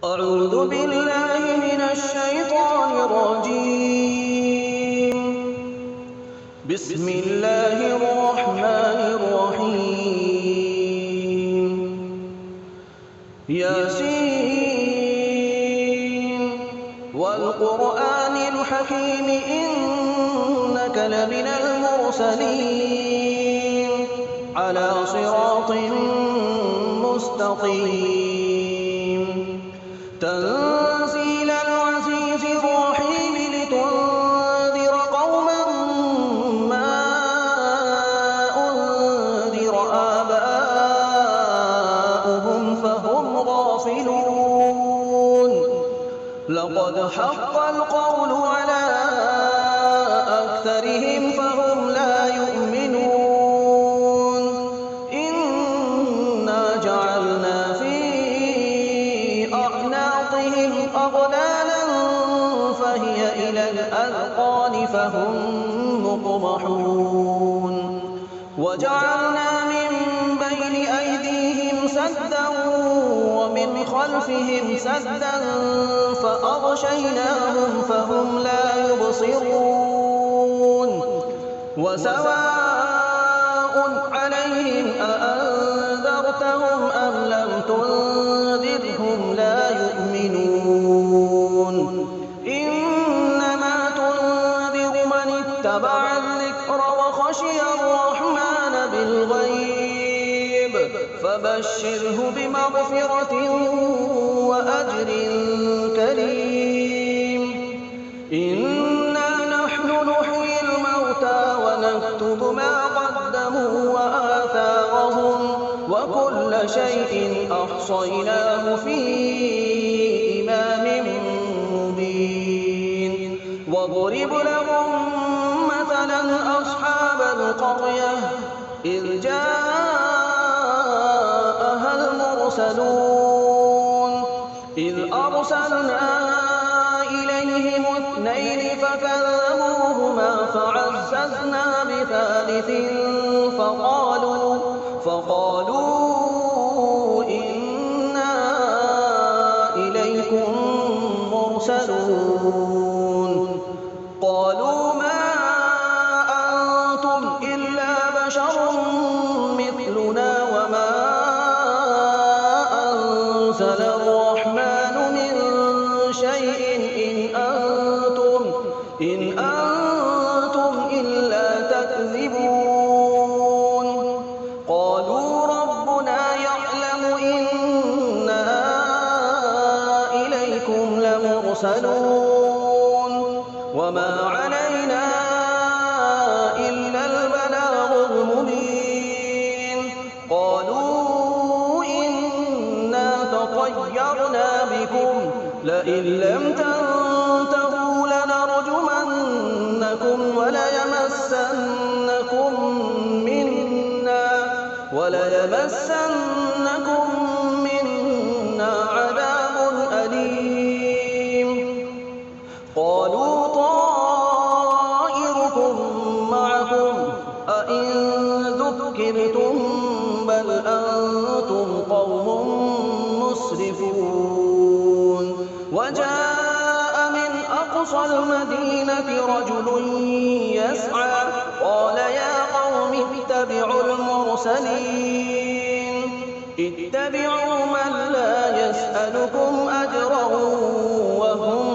أعوذ بالله من الشيطان الرجيم. بسم الله الرحمن الرحيم. ياسين والقرآن الحكيم إنك لمن المرسلين على صراط مستقيم. تنزيل العزيز الرحيم لتنذر قوما ما أنذر آباؤهم فهم غافلون. لقد حق القول على أكثرهم فهم لا يؤمنون. إنا جعلنا في أعناقهم أغلالا فهي إلى الأذقان فهم مقمحون. وجعلنا من بين أيديهم سدا ومن خلفهم سدا فأغشيناهم فهم لا يبصرون. وسواء عليهم أأنذرتهم أم لم تنذرهم لا يؤمنون. إنما تنذر من اتبع الذكر وخشي الرحمن بالغيب فبشره بمغفرة وأجر كريم. إنا نحن نحيي الموتى ونكتب ما قدموا وآثارهم وكل شيء أحصيناه في إمام مبين. واضرب لهم مثلا أصحاب القرية إذ جاءها المرسلون إذ أرسلنا إليهم اثنين فكذبوهما فعززنا بثالث فقالوا إنا إليكم مرسلون. قالوا ما أنتم إلا بشر مثلنا وما أنزل الرحمن من شيء إن أنتم إلا تكذبون. قالوا ربنا يعلم إنا إليكم لمرسلون وما علينا إلا البلاغ المبين. قالوا إنا تطيرنا بكم لئن لم تنتهوا لنرجمنكم وليمسنكم منا عذاب أليم. قالوا طائركم معكم أئن ذكرتم بل أنتم قوم مسرفون. وجاء من أقصى المدينة رجل يسعى قال يا قوم اتبعوا المرسلين اتبعوا من لا يسألكم أجرا وهم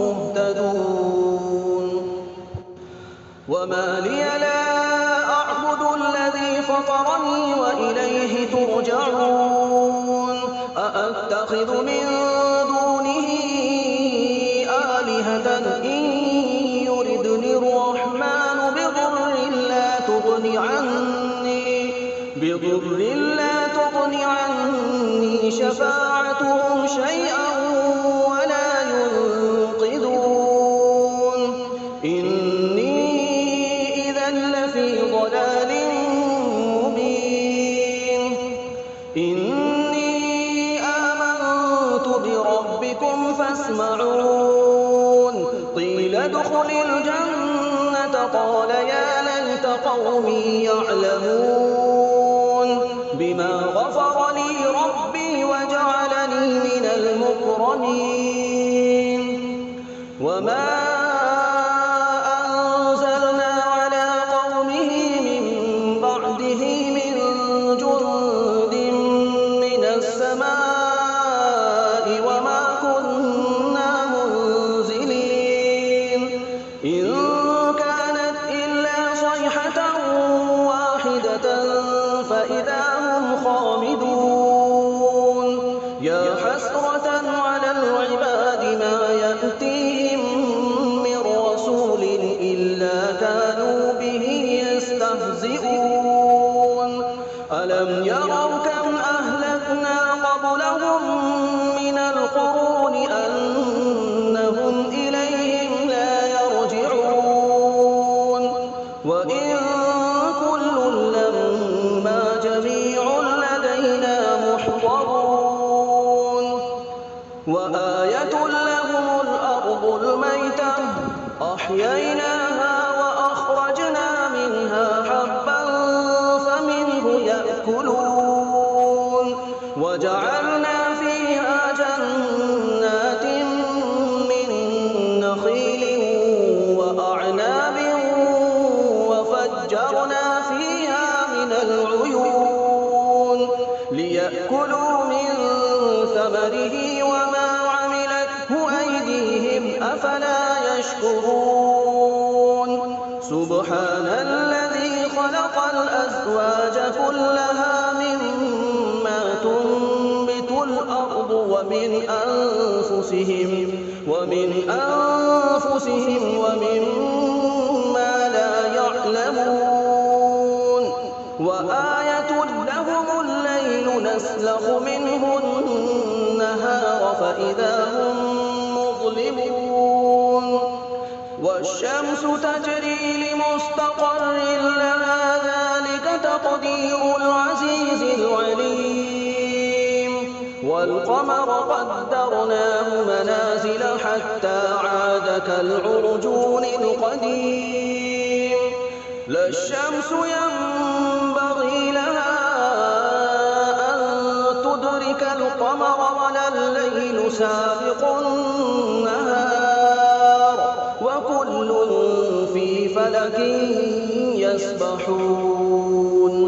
مهتدون. وما لي لا أعبد الذي فطرني وإليه ترجعون. أأتخذ من دونه آلهة إن يردني الرحمن بضر لا تغن عني شفاعتهم شيئا ولا ينقذون. إني إذا لفي ضلال مبين. إني آمنت بربكم فاسمعون. قيل ادخل الجنة قال يا ليت قومي يعلمون بما غفر لي ربي وجعلني من المكرمين وما أنزلنا على قومه من بعده من جند من السماء وما كنا منزلين إن كانت إلا صيحة واحدة فإذا هم خامدون يا حسرة على العباد ما يأتيهم من رسول إلا كانوا به يستهزئون ألم يروا كم أهلكنا قبلهم من القرون أنهم إليهم لا يرجعون وإن كل لما جميع لدينا محضرون وآية لهم الأرض الميتة أحييناها وأخرجنا منها حبا فمنه يأكلون وجعلنا فيها جنات من نخيل وأعناب وفجرنا فيها من العيون ليأكلوا من ثمره وما عملته أيديهم أفلا يشكرون سبحان الذي خلق الأزواج كلها مما تنبت الأرض ومن أنفسهم ومما لا يعلمون وآية لهم الليل نسلخ منه النهار فإذا هم مظلمون والشمس تجري لمستقر لها ذلك تقدير العزيز العليم والقمر قدرناه منازل حتى عاد كالعرجون القديم لا الشمس ينبغي لها أن تدرك القمر ولا الليل سابق النهار وكل في فلك يسبحون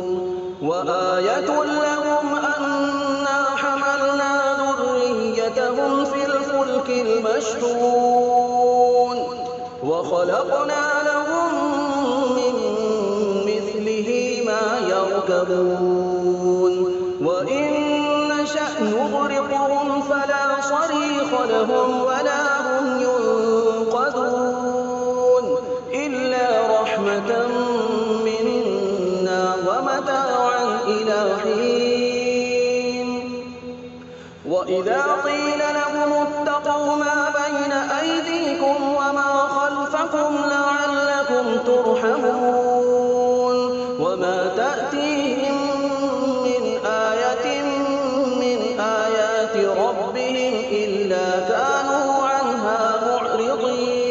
وآية لهم أنا حملنا ذريتهم في الفلك المشحون وخلقنا لهم من مثله ما يركبون وإن نشأ نغرقهم فلا صريخ لهم ولا هم ينقذون إلا رحمة منا ومتاعا إلى حين وإذا قيل لهم اتقوا ما بين أيديكم وما خلفكم لعلكم ترحمون وما تأتيهم من آية من آيات ربهم إلا كانوا عنها معرضين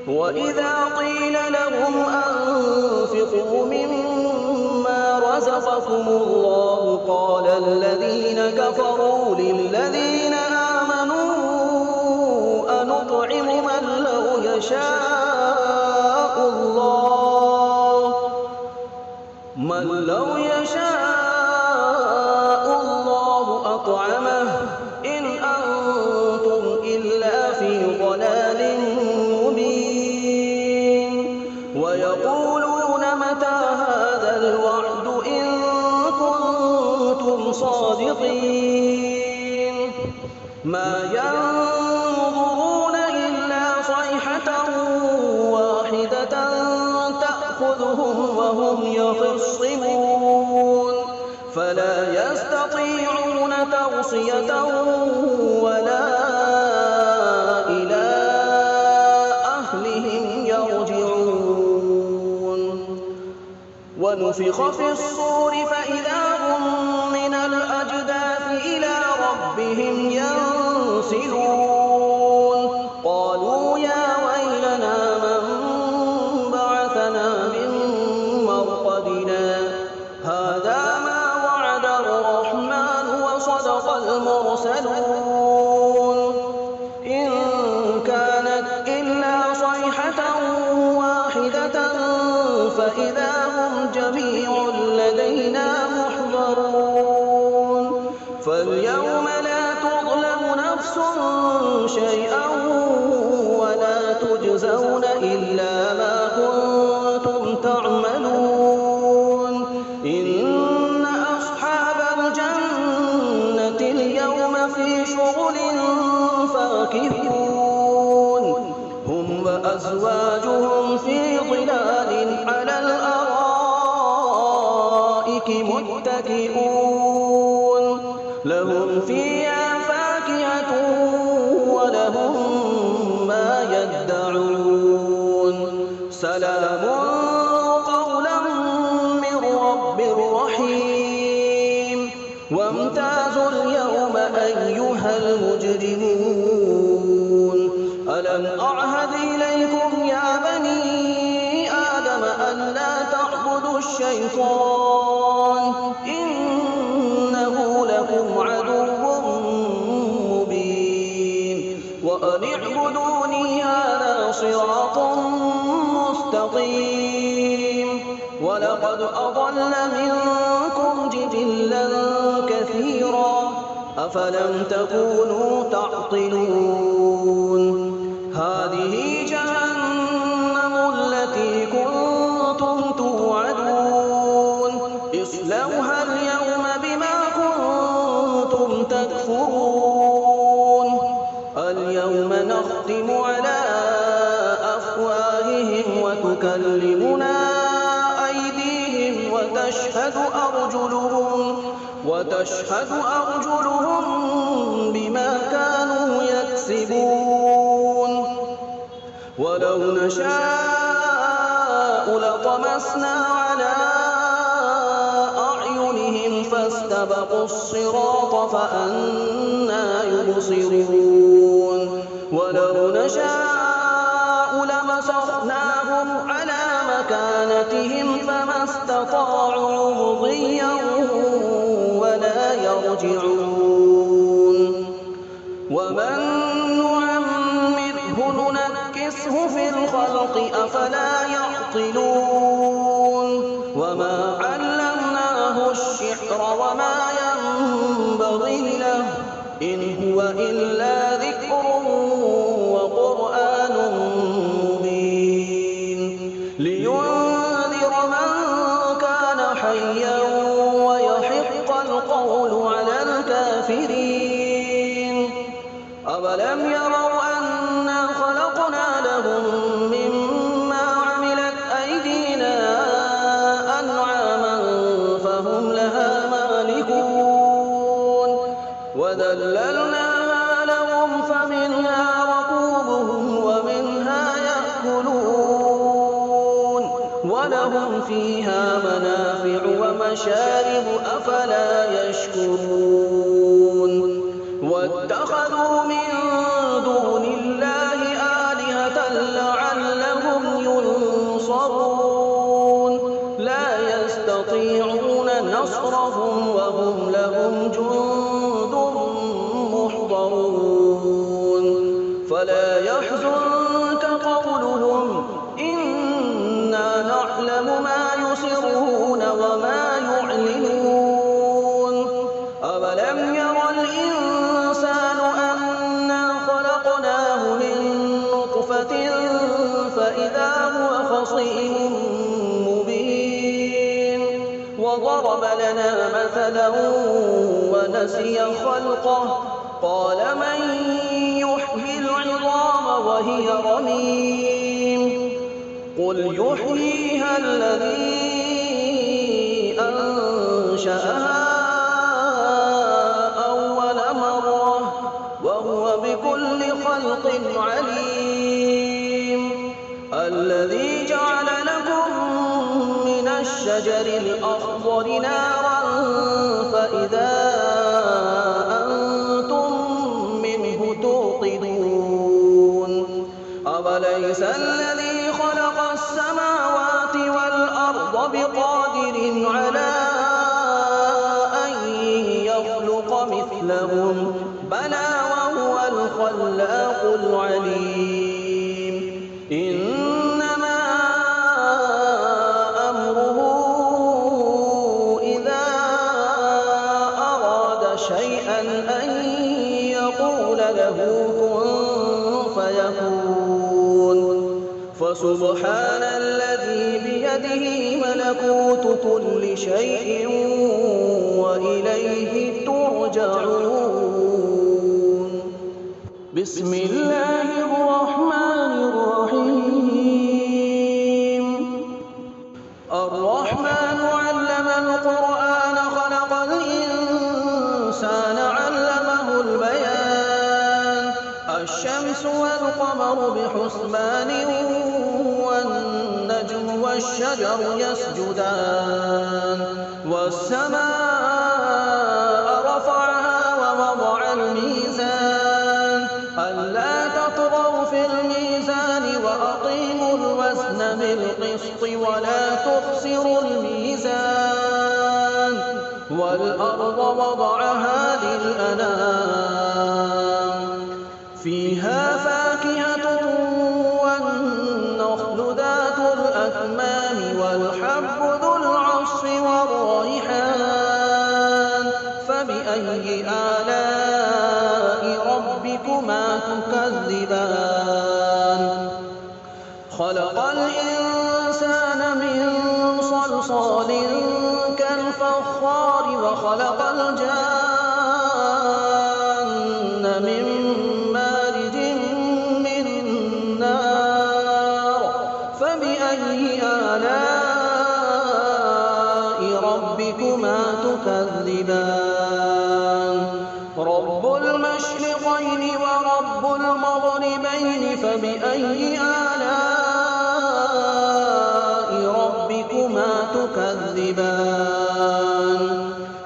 وإذا قيل لهم أنفقوا مما رزقكم الله قال الذين كفروا للذين آمنوا أنطعم من لو يشاء الله أطعمه إن أنتم إلا في ضلال مبين ويقولون متى هذا الوعد إن كنتم صادقين ما ينظرون إلا صيحة واحدة تأخذهم وهم يخصمون فلا يستطيعون توصية ولا إلى أهلهم يرجعون ونفخ في الصور فإذا هم من الأجداث إلى ربهم ينسلون قالوا يا ويلنا من بعثنا من مرقدنا هذا ما وعد الرحمن وصدق يشهدون إن كانت إلا صيحة واحدة فإذا هم جميع لدينا محضرون فاليوم لا تظلم نفس شيئا ولا تجزون إلا ما كنتم تعملون إن أصحاب الجنة اليوم في شغل فاكهون هم وأزواجهم في ظلال على الأرائك متكئون لهم فيها فاكهة ولهم ما يدعون سلام قولا من رب رحيم وامتازوا اليوم أيها المجرمون ألم أعهد إليكم يا بني آدم ألا تعبدوا الشيطان إنه لكم عدو مبين وأن اعبدوني هذا صراط مستقيم ولقد أضل منكم جبلا كثيرا أفلم تكونوا تعقلون هذه جهنم التي كنتم توعدون اصلوها اليوم بما كنتم تكفرون اليوم نختم على أفواههم وتكلمنا أيديهم وتشهد أرجلهم بما كانوا يكسبون ولو نشاء لطمسنا على أعينهم فاستبقوا الصراط فأنى يبصرون ولو نشاء لمسخناهم على مكانتهم فما استطاعوا مضيا ولا يرجعون ومن نعمره ننكسه في الخلق أفلا يعقلون وما علمناه الشعر وما ينبغي له إن هو إلا ذكر وقرآن مبين لينذر من كان حيا ويحق القول على الكافرين أولم يروا أنا خلقنا لهم مما عملت أيدينا أنعاما فهم لها مالكون وذللناها لهم فمنها ركوبهم ومنها يأكلون ولهم فيها منافع ومشارب أفلا يشكرون واتخذوا من دون الله آلهة لعلهم ينصرون لا يستطيعون نصرهم وهم لهم جند محضرون فلا يحزنك قولهم إنا نعلم ما يسرون وما يعلنون أولم ير الإنسان أنا خلقناه من نطفة فإذا هو خصيم مبين وضرب لنا مثلا ونسي خلقه قال من يحيي العظام وهي رميم قل يحييها الذي أنشأها أول مرة وهو بكل خلق عليم الذي جعل لكم من الشجر الأخضر نارا فإذا أنتم منه توقدون أوليس الذي خلق السماوات والأرض بقادر على أن يخلق مثلهم بلى الخلاق العليم إنما أمره إذا أراد شيئا أن يقول له كن فيكون فسبحان الذي بيده ملكوت كل شيء وإليه ترجعون بسم الله الرحمن الرحيم الرحمن علم القرآن خلق الإنسان علمه البيان الشمس والقمر بحسبان والنجم والشجر يسجدان والسماء رفعها ووضع الميزان ألا تطغوا في الميزان وأقيموا الوزن بالقسط ولا تخسروا الميزان والأرض وضعها للأنام فيها فاكهة والنخل ذات الأكمام والحب ذو العصف والريحان فبأي آلاء ربكما تكذبان خلق الإنسان من صلصال كالفخار وخلق الجان من مارج من نار فبأي آلاء ربكما تكذبان رب المشرقين ورب المغربين فبأي آلاء ربكما تكذبان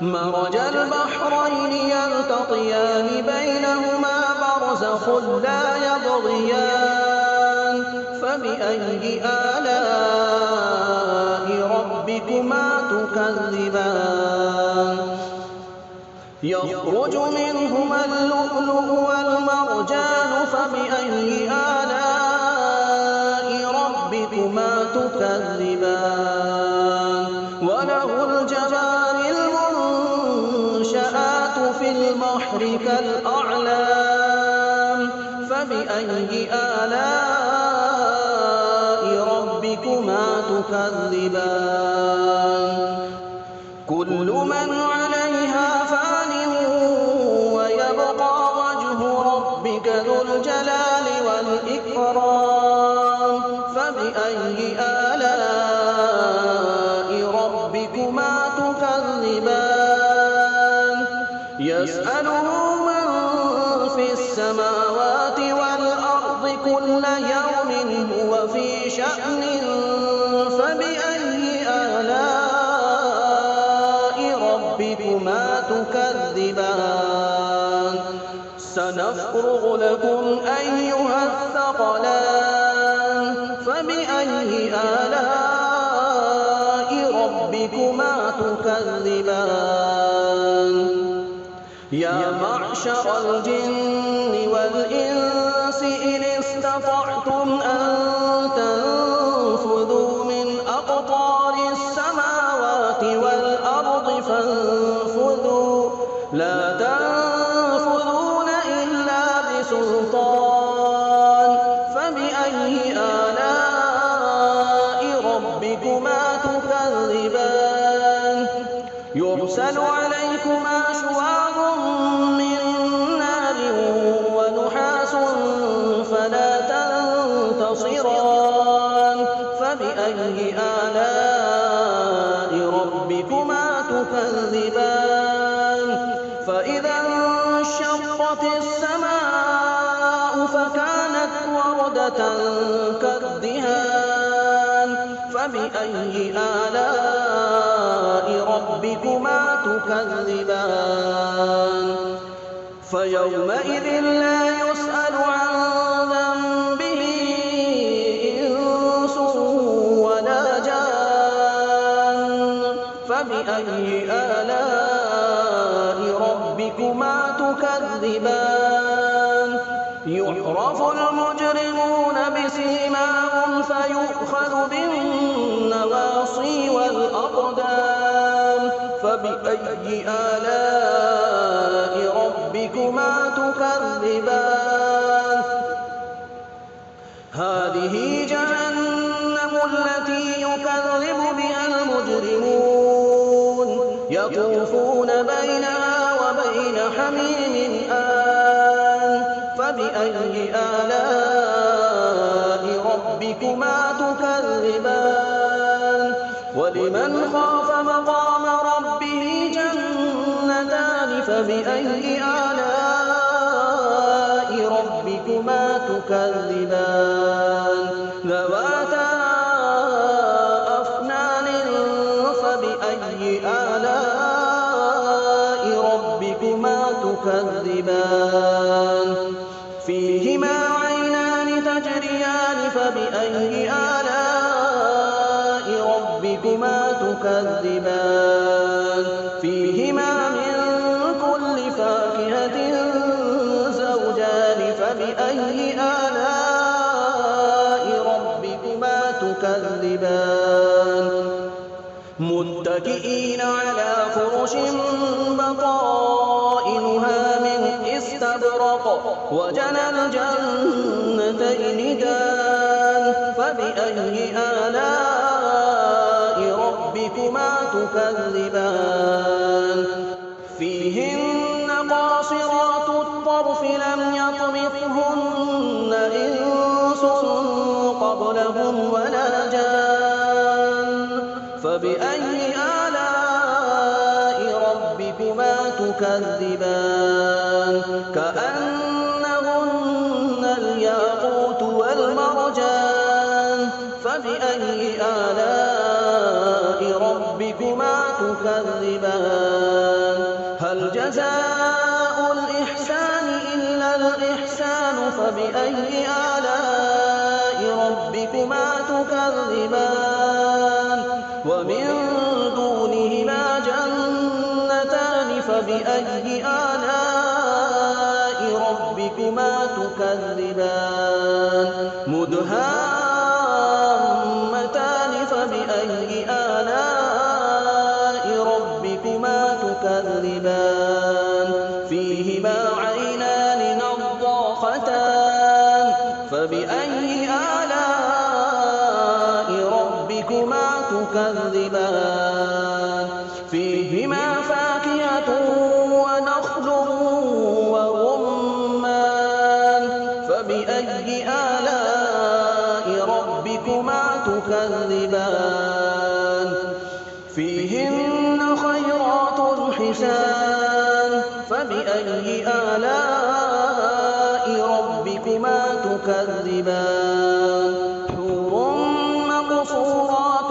مرج البحرين يلتقيان بينهما برزخ لا يبغيان فبأي آلاء ربكما تكذبان يخرج منهما اللؤلؤ والمرجان فبأي آلاء ربكما تكذبان وله الجوار المنشآت في البحر كالأعلام فبأي آلاء ربكما تكذبان كل من عليها فان ويبقى وجه ربك ذو الجلال والإكرام فبأي آلاء ربكما تكذبان يسأله من في السماوات والأرض كل يوم هو في شأن فبأي آلاء ربكما تكذبان سنفرغ لكم أيها الثقلان فبأي آلاء ربكما تكذبان يا معشر الجن والإنس إن استطعتم أن تنفذوا من أقطار السماوات والأرض فانفذوا لا تنفذون إلا بسلطان فبأي آلاء ربكما تكذبان يرسل عليكما شواظ من نار ونحاس فلا تنتصران فبأي آلاء ربكما تكذبان فإذا انشقت السماء فكانت وردة كالدهان فبأي آلاء ربكما تكذبان فيومئذ لا يسأل عن ذنبه إنس ولا جان فبأي آلاء ربكما تكذبان يعرف المجرمون بسيماهم فيؤخذ بالنواصي والأقدام فبأي آلاء ربكما تكذبان هذه جهنم التي يكذب بها المجرمون يطوفون بينها وبين حميم آن فبأي آلاء ربكما تكذبان ولمن خاف مقام ربه جنتان فبأي آلاء ربكما تكذبان ذواتا أفنان فبأي آلاء ربكما تكذبان فيهما عينان تجريان فبأي آلاء ربكما تكذبان فيهما من كل فاكهة زوجان فبأي آلاء ربكما تكذبان متكئين على فرش بطائنها من استبرق وجنى الجنتين دان فبأي آلاء ربكما تكذبان فيهن قاصرات الطرف لم يطمثهن إنس قبلهم ولا جان فبأي آلاء ربكما تكذبان كأنهن الياقوت والمرجان فبأي آلاء ربكما تكذبان هل جزاء الإحسان إلا الإحسان فبأي آلاء ربكما تكذبان ومن دونهما جنتان فبأي آلاء ربكما تكذبان مدهامتان فبأي آلاء ربكما تكذبان فيهما عينان نضاختان فبأي آلاء ربكما تكذبان فيهما فاكهة ونخل ورمان فبأي آلاء ربكما تكذبان فيهن خيرات حسان فبأي آلاء ربكما تكذبان حور مقصورات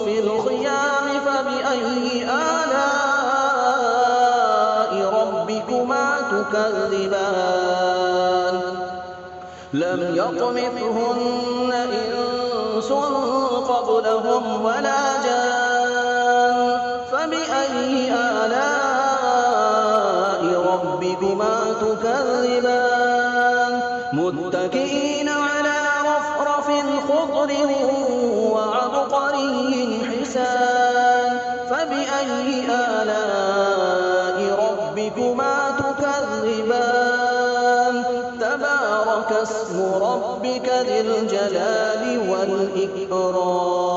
في الخيام فبأي آلاء ربكما تكذبان لم يطمثهن إنس قبلهم ولا جان فبأي آلاء ربكما تكذبان متكئين على رفرف خضر وعبقري حسان فبأي آلاء ربكما تكذبان تبارك اسم ربك ذي الجلال والإكرام